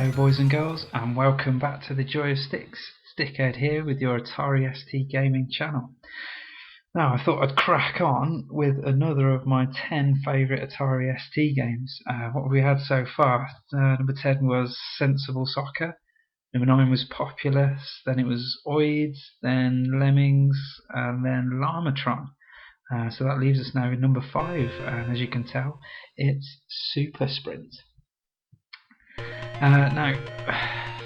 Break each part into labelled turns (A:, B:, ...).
A: Hello boys and girls, and welcome back to the Joy of Sticks. StickHead here with your Atari ST gaming channel. Now I thought I'd crack on with another of my 10 favourite Atari ST games. What we had so far, number 10 was Sensible Soccer, number 9 was Populous, then it was Oids, then Lemmings, and then Llamatron. So that leaves us now in number 5, and as you can tell, it's Super Sprint. Now,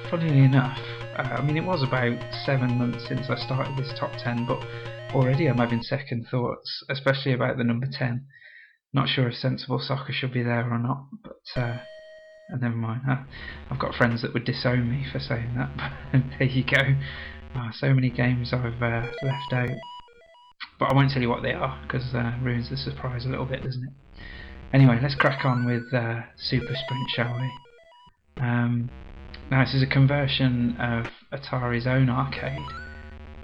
A: funnily enough, I mean it was about 7 months since I started this top 10, but already I'm having second thoughts, especially about the number 10. Not sure if Sensible Soccer should be there or not, but never mind. I've got friends that would disown me for saying that, but there you go. So many games I've left out, but I won't tell you what they are because ruins the surprise a little bit, doesn't it? Anyway, let's crack on with Super Sprint, shall we? Now this is a conversion of Atari's own arcade,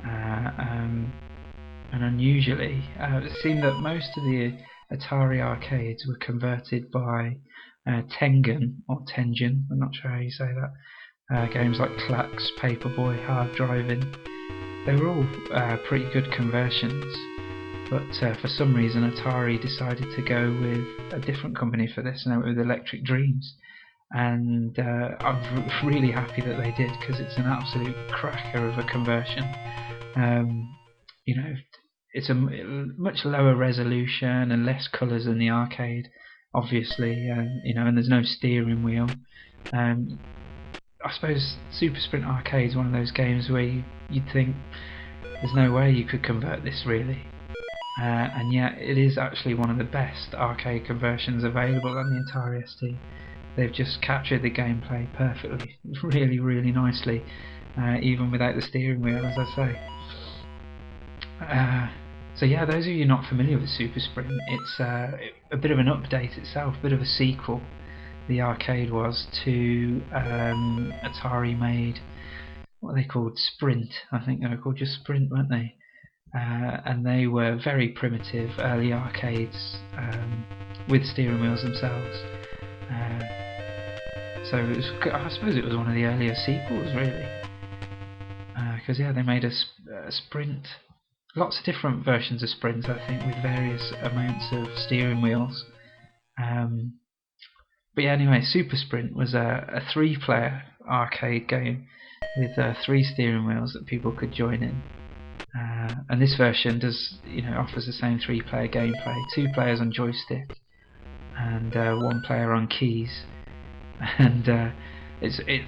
A: and unusually it seemed that most of the Atari arcades were converted by Tengen, or Tengen, I'm not sure how you say that. Games like Klax, Paperboy, Hard Driving, they were all pretty good conversions, but for some reason Atari decided to go with a different company for this, and it was Electric Dreams. And I'm really happy that they did, because it's an absolute cracker of a conversion. You know, it's a much lower resolution and less colours than the arcade, obviously. You know, and there's no steering wheel. I suppose Super Sprint Arcade is one of those games where you'd think there's no way you could convert this really. And yet it is actually one of the best arcade conversions available on the Atari ST. They've just captured the gameplay perfectly, really nicely, even without the steering wheel, as I say. So yeah, those of you not familiar with Super Sprint, it's a bit of an update itself, a bit of a sequel. The arcade was to Atari made what they called Sprint. I think they were called just Sprint, weren't they? And they were very primitive early arcades with steering wheels themselves. So it was, I suppose it was one of the earlier sequels, really, because yeah, they made a Sprint, lots of different versions of Sprint, I think, with various amounts of steering wheels. But yeah, anyway, Super Sprint was a 3-player arcade game with 3 steering wheels that people could join in. And this version does, offers the same 3-player gameplay: 2 players on joystick and 1 player on keys. And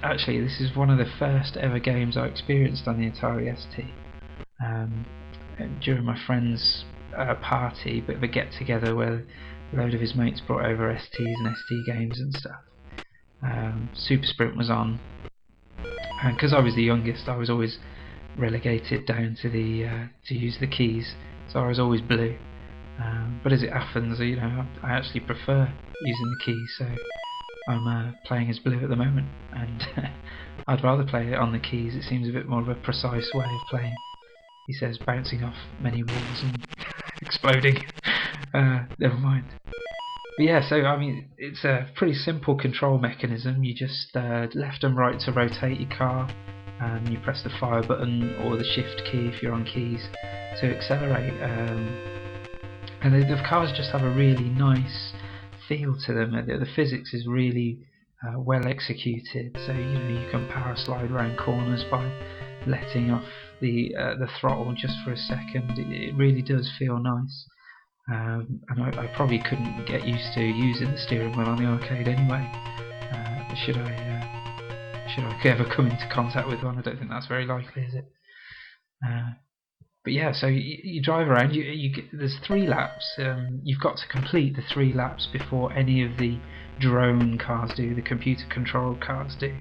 A: actually, this is one of the first ever games I experienced on the Atari ST. During my friend's party, bit of a get together where a load of his mates brought over STs and ST games and stuff. Super Sprint was on, and because I was the youngest, I was always relegated down to to use the keys, so I was always blue. But as it happens, I actually prefer using the keys, so I'm playing as blue at the moment, and I'd rather play it on the keys. It seems a bit more of a precise way of playing. He says bouncing off many walls and exploding. Never mind. But yeah, so I mean, it's a pretty simple control mechanism. You just left and right to rotate your car, and you press the fire button or the shift key if you're on keys to accelerate. And the cars just have a really nice feel to them. The physics is really well executed, so you can power slide around corners by letting off the throttle just for a second. It really does feel nice, and I probably couldn't get used to using the steering wheel on the arcade anyway. Should I ever come into contact with one? I don't think that's very likely, is it? But yeah, so you drive around. There's 3 laps. You've got to complete the 3 laps before any of the drone cars do, the computer-controlled cars do.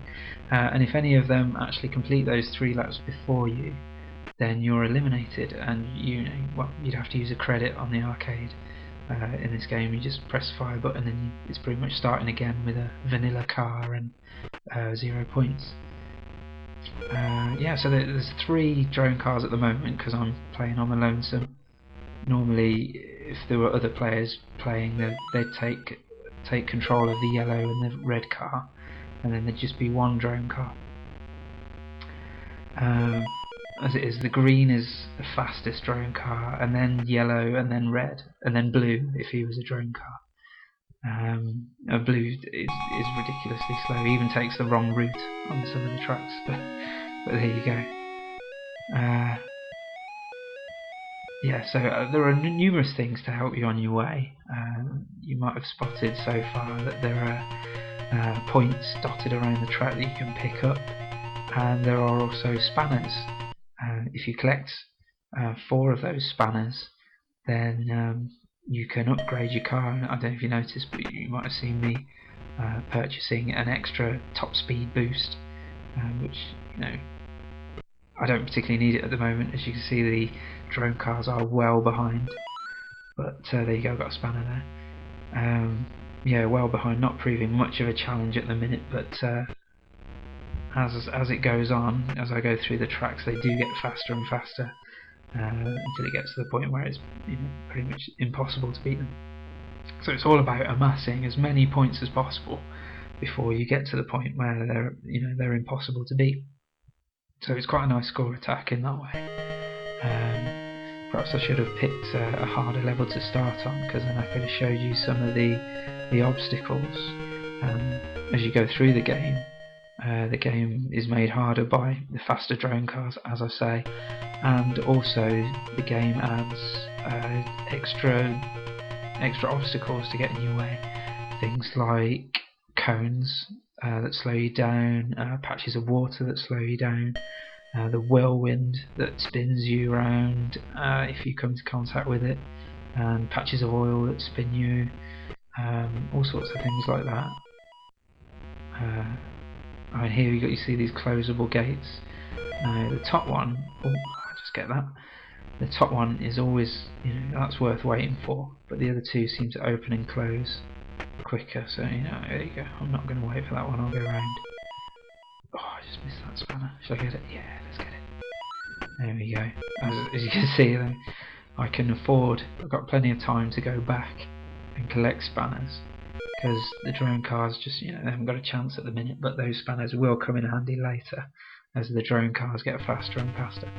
A: And if any of them actually complete those 3 laps before you, then you're eliminated, and you'd have to use a credit on the arcade. In this game, you just press the fire button, and it's pretty much starting again with a vanilla car and 0 points. Yeah, so there's 3 drone cars at the moment because I'm playing on my lonesome. Normally, if there were other players playing, they'd take control of the yellow and the red car, and then there'd just be one drone car. As it is, the green is the fastest drone car, and then yellow, and then red, and then blue if he was a drone car. Blue is ridiculously slow. He even takes the wrong route on some of the tracks, but there you go. Yeah, so there are numerous things to help you on your way. You might have spotted so far that there are points dotted around the track that you can pick up, and there are also spanners. If you collect 4 of those spanners, then you can upgrade your car. And I don't know if you noticed, but you might have seen me purchasing an extra top speed boost, which, you know, I don't particularly need it at the moment. As you can see, the drone cars are well behind, but there you go, I've got a spanner there. Yeah, well behind, not proving much of a challenge at the minute, but as it goes on, as I go through the tracks, they do get faster and faster until it gets to the point where it's, you know, pretty much impossible to beat them. So it's all about amassing as many points as possible before you get to the point where they're impossible to beat. So it's quite a nice score attack in that way. Perhaps I should have picked a harder level to start on, because then I could have showed you some of the obstacles as you go through the game. The game is made harder by the faster drone cars, as I say, and also the game adds extra obstacles to get in your way. Things like cones that slow you down, patches of water that slow you down, the whirlwind that spins you around if you come into contact with it, and patches of oil that spin you, all sorts of things like that. Right here you see these closable gates. Now the top one, I just get that. The top one is always, that's worth waiting for, but the other two seem to open and close quicker, so there you go. I'm not going to wait for that one, I'll go around. Oh, I just missed that spanner. Shall I get it? Yeah, let's get it. There we go. As you can see, though, I can afford, I've got plenty of time to go back and collect spanners, because the drone cars just, they haven't got a chance at the minute, but those spanners will come in handy later as the drone cars get faster and faster.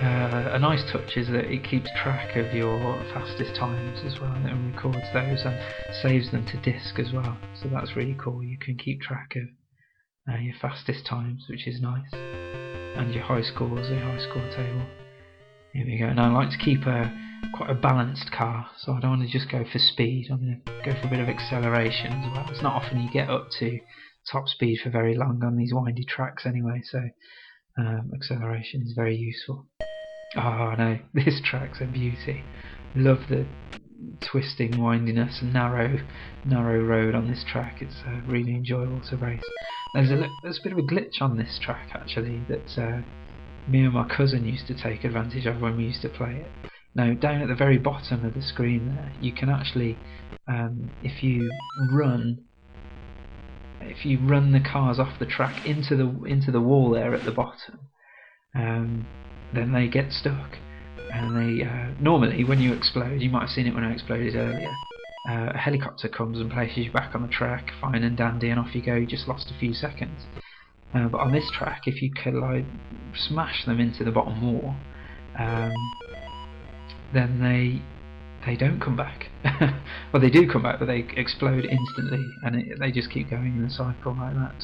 A: A nice touch is that it keeps track of your fastest times as well, and records those and saves them to disk as well, so that's really cool. You can keep track of your fastest times, which is nice, and your high scores, the high score table. Here we go. And I like to keep quite a balanced car, so I don't want to just go for speed. I'm going to go for a bit of acceleration as well. It's not often you get up to top speed for very long on these windy tracks anyway, so acceleration is very useful. Oh no, this track's a beauty. Love the twisting windiness and narrow road on this track. It's really enjoyable to race. There's a bit of a glitch on this track actually that me and my cousin used to take advantage of when we used to play it. Now down at the very bottom of the screen there, you can actually, if you run the cars off the track into the wall there at the bottom, then they get stuck, and they normally when you explode, you might have seen it when I exploded earlier, a helicopter comes and places you back on the track, fine and dandy, and off you go. You just lost a few seconds. But on this track, if you could smash them into the bottom wall, then they don't come back. Well, they do come back, but they explode instantly, and they just keep going in a cycle like that.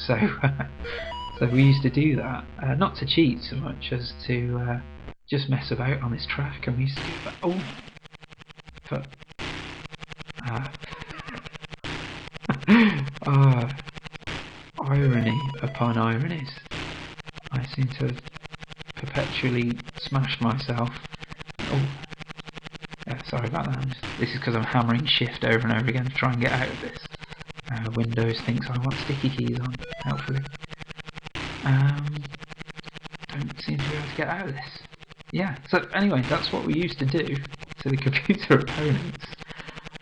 A: So we used to do that, not to cheat so much as to just mess about on this track, and we used to do that. Oh, but irony upon ironies. I seem to have perpetually smashed myself. Oh, yeah, sorry about that. This is because I'm hammering shift over and over again to try and get out of this. Windows thinks I want sticky keys on, helpfully. Don't seem to be able to get out of this. Yeah, so anyway, that's what we used to do to the computer opponents,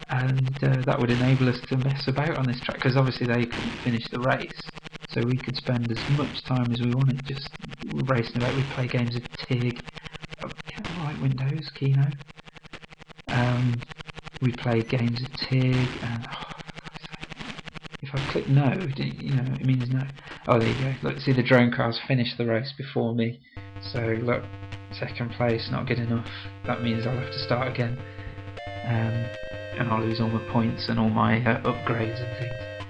A: and that would enable us to mess about on this track, because obviously they couldn't finish the race, so we could spend as much time as we wanted just racing about. We'd play games of TIG, right, Windows, Kino. We played games of TIG, and if I click no, it means no. Oh, there you go. Look, see the drone cars finished the race before me. So look, second place, not good enough. That means I'll have to start again, and I'll lose all my points and all my upgrades and things.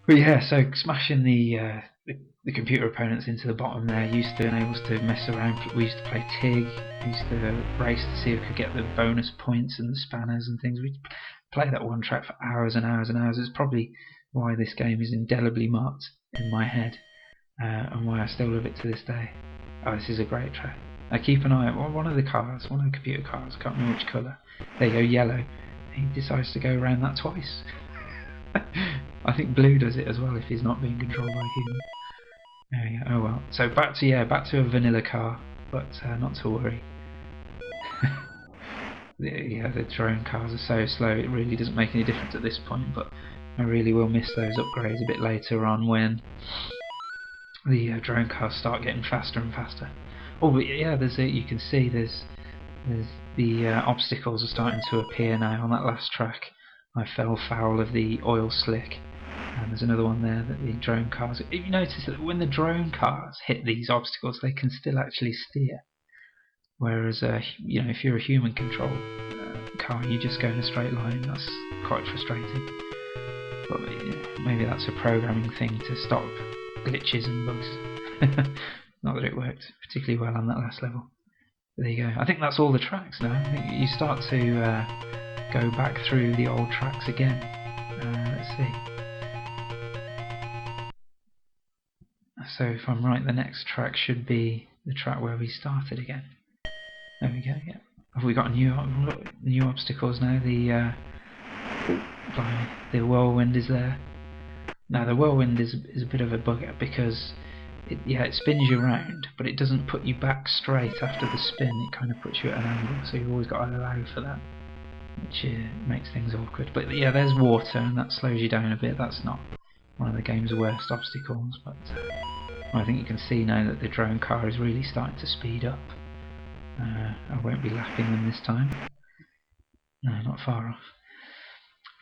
A: But yeah, so smashing the computer opponents into the bottom there. Used to enable us to mess around. We used to play TIG. We used to race to see who could get the bonus points and the spanners and things. We'd play that one track for hours and hours and hours. It's probably why this game is indelibly marked in my head, and why I still love it to this day. Oh, this is a great track. I keep an eye out. One of the cars, one of the computer cars, I can't remember which colour. There you go, yellow. He decides to go around that twice. I think blue does it as well if he's not being controlled by a human. There we go. Oh well. So back to a vanilla car, but not to worry. The drone cars are so slow. It really doesn't make any difference at this point. But I really will miss those upgrades a bit later on when the drone cars start getting faster and faster. Oh, but yeah, you can see there's the obstacles are starting to appear now. On that last track, I fell foul of the oil slick. And there's another one there that the drone cars. If you notice that when the drone cars hit these obstacles, they can still actually steer. Whereas, if you're a human-controlled car, you just go in a straight line. That's quite frustrating. But maybe that's a programming thing to stop glitches and bugs. Not that it worked particularly well on that last level. But there you go. I think that's all the tracks now. I think you start to go back through the old tracks again. Let's see. So if I'm right, the next track should be the track where we started again. There we go. Yeah. Have we got new obstacles now? The whirlwind is there. Now the whirlwind is a bit of a bugger because it spins you around, but it doesn't put you back straight after the spin. It kind of puts you at an angle, so you've always got to allow for that, which makes things awkward. But yeah, there's water, and that slows you down a bit. That's not one of the game's worst obstacles, but I think you can see now that the drone car is really starting to speed up. I won't be lapping them this time. No, not far off.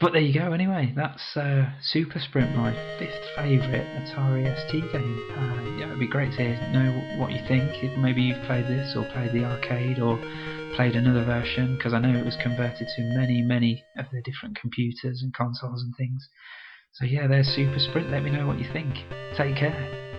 A: But there you go anyway, that's Super Sprint, my 5th favourite Atari ST game. Yeah, it'd be great to know what you think, if maybe you've played this or played the arcade or played another version, because I know it was converted to many of the different computers and consoles and things. So yeah, there's Super Sprint, let me know what you think. Take care.